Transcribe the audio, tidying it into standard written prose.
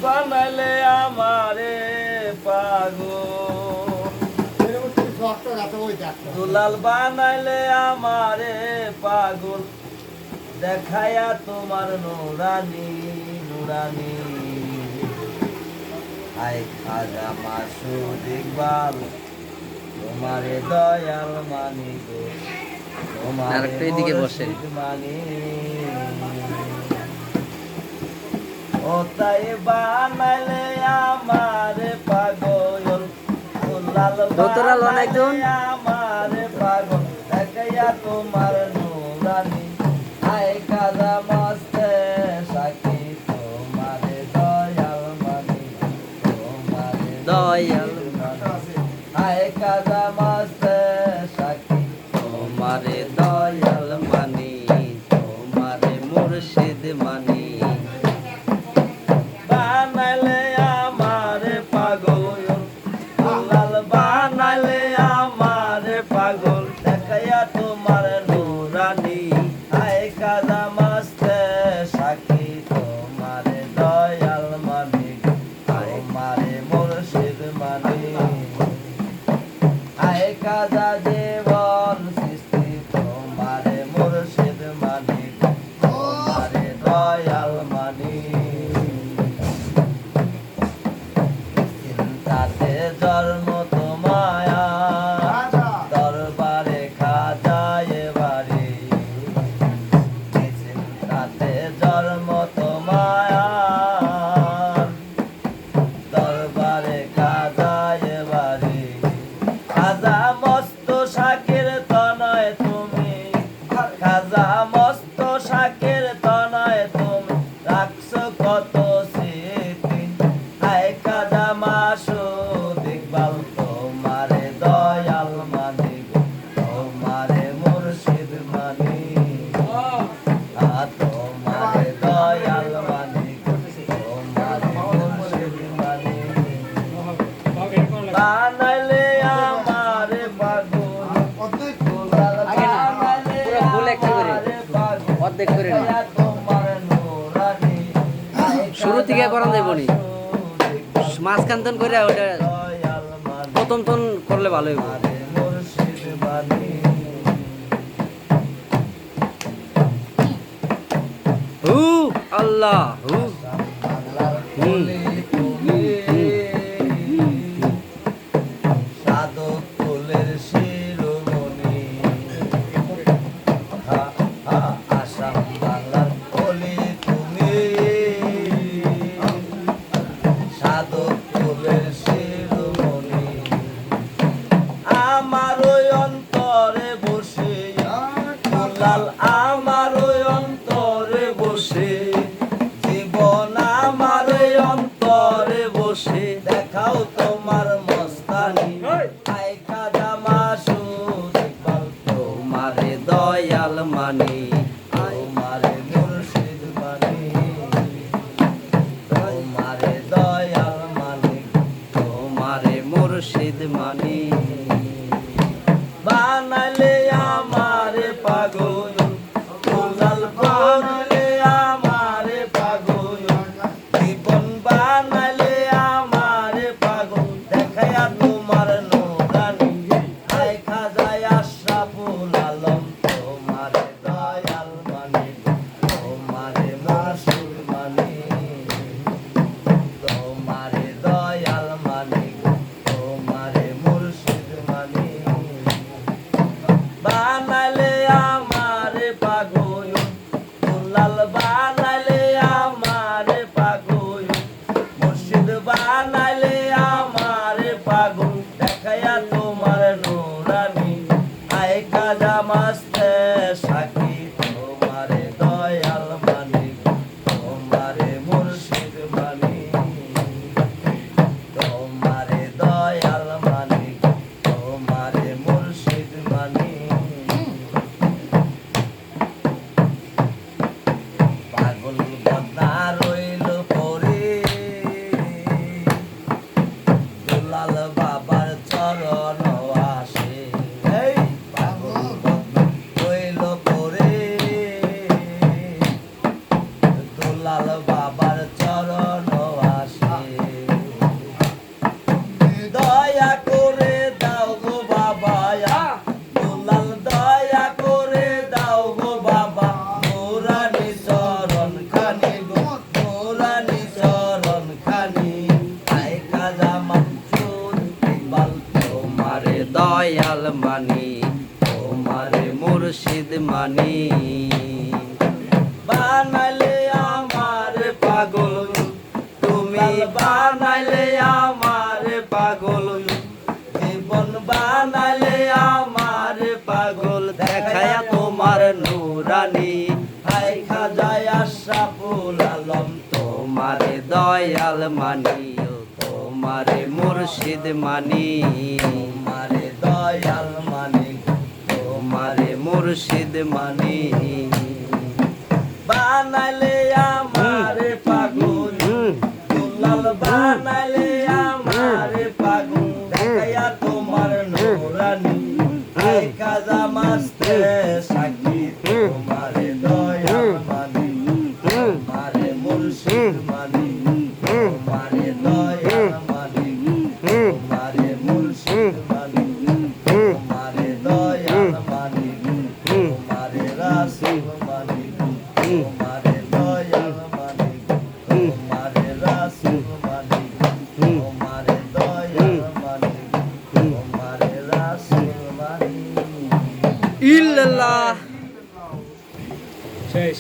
বানাইলে আমারে পাগল, দুলাল বানাইলে আমারে পাগল, দেখায়া তোমার নুরানি নুরানি। আই খাজা মাসুদ ইকবাল, তোমারে দয়াল মানি গো, তোমারে মুর্শিদ মানি। ও তাই বানাইলে আমারে পাগল, দুলাল বানাইলে আমারে পাগল, দেখাইয়া তোমার নুরানি। আই খাজা মস্তে সাকি, তোমারে দয়াল মানি, তোমারে দয়াল মানি। আই খাজা মস্তে সাকি, তোমারে দয়াল মানি, তোমারে মুর্শিদ মানি। বানাইলে আমারে পাগল, দুলাল বানাইলে আমারে পাগল, দেখাইয়া তোমার নুরানি। আই খাজা মস্তে সাকি, তোমারে দয়াল মানি, তোমারে মুর্শিদ মানি। আই খাজা জীবন সৃষ্টি, তোমারে মুর্শিদ মানি, তোমারে দয়াল মানি। চিন্তাতে জন্ম তোমায়া, দরবারে খাজা এবারে। চিন্তাতে জন্ম তোমায়া, দরবারে খাজা এবারে। খাজা মস্ত শাকের তনয় তুমি, খাজা মস্ত শাকের তনয় তুমি, রাখছো কত স্মৃতি। আই খাজা মাসুদ ইকবাল, তোমারে দয়াল মানি গো, তোমারে মুর্শিদ মানি। তোমারে দয়াল মানি গো, তোমারে মুর্শিদ মানি। বানাইলে আমারে পাগল, দুলাল বানাইলে আমারে পাগল, অর্ধেক করে নি, দেখাইয়া তোমার নুরানি। শুরু থেকে করান যাইব নি, মাঝখান তন করে ওটা দয়াল মানি, প্রথম তন করলে ভালো হইব। তোমারে মুর্শিদ মানি। হু আল্লাহ হু বাংলার কলি তুমি, সাধক কুলের শিরোমণি। আসাম বাংলার কলি তুমি, সাধক কুলের শিরোমণি। আমার ওই অন্তরে বসে, দুলাল আমার ওই অন্তরে বসে, জীবন আমার ওই অন্তরে বসে, দেখাও তোমার মস্তানি। আই খাজা মাসুদ ইকবাল, তোমারে দয়াল মানি, তোমারে মুর্শিদ মানি, তোমারে দয়াল মানি, তোমারে মুর্শিদ মানি। বানাইলে আমারে পাগল, দুলাল বানাইলে আমারে পাগল, জীবন বানাইলে আমারে পাগল, দেখাইয়া তোমার নুরানি। আই খাজা আশরাফুল আলম, তোমারে দয়াল মানি, তোমারে মুর্শিদ মানি, তোমারে দয়াল মানি, তোমারে মুর্শিদ মানি। বানাইলে আমারে পাগল, দুলাল বানাইলে আমারে পাগল, মুর্শিদ বানাইলে আমারে পাগল, দেখাইয়া তোমার নুরানি। আই খাজা মস্তে সাকি, তোমারে দয়াল মানি, তোমারে মুর্শিদ মানি, তোমারে দয়াল মানি, তোমারে মুর্শিদ মানি। পাগল বদনা রইল পরে, দুলাল বাবার চরণ আসে। এই পাগল বদনা রইল পরে, বানাইলে আমার পাগল, তুমি বানাইলে আমার পাগল, জীবন বানাইলে আমার পাগল, দেখায়া তোমার নুরানি, হাই খাজায় আশরাফুল আলম, তোমারে দয়াল মানি ও তোমারে মুর্শিদ মানি, তোমারে দয়াল মানি, তোমারে মুর্শিদ মানি। বানাইলে আমার পাগল, দুলাল বানাইলে আমার পাগল, দেখায়া তোমার নুরানি, হাই খাজা মাস্তে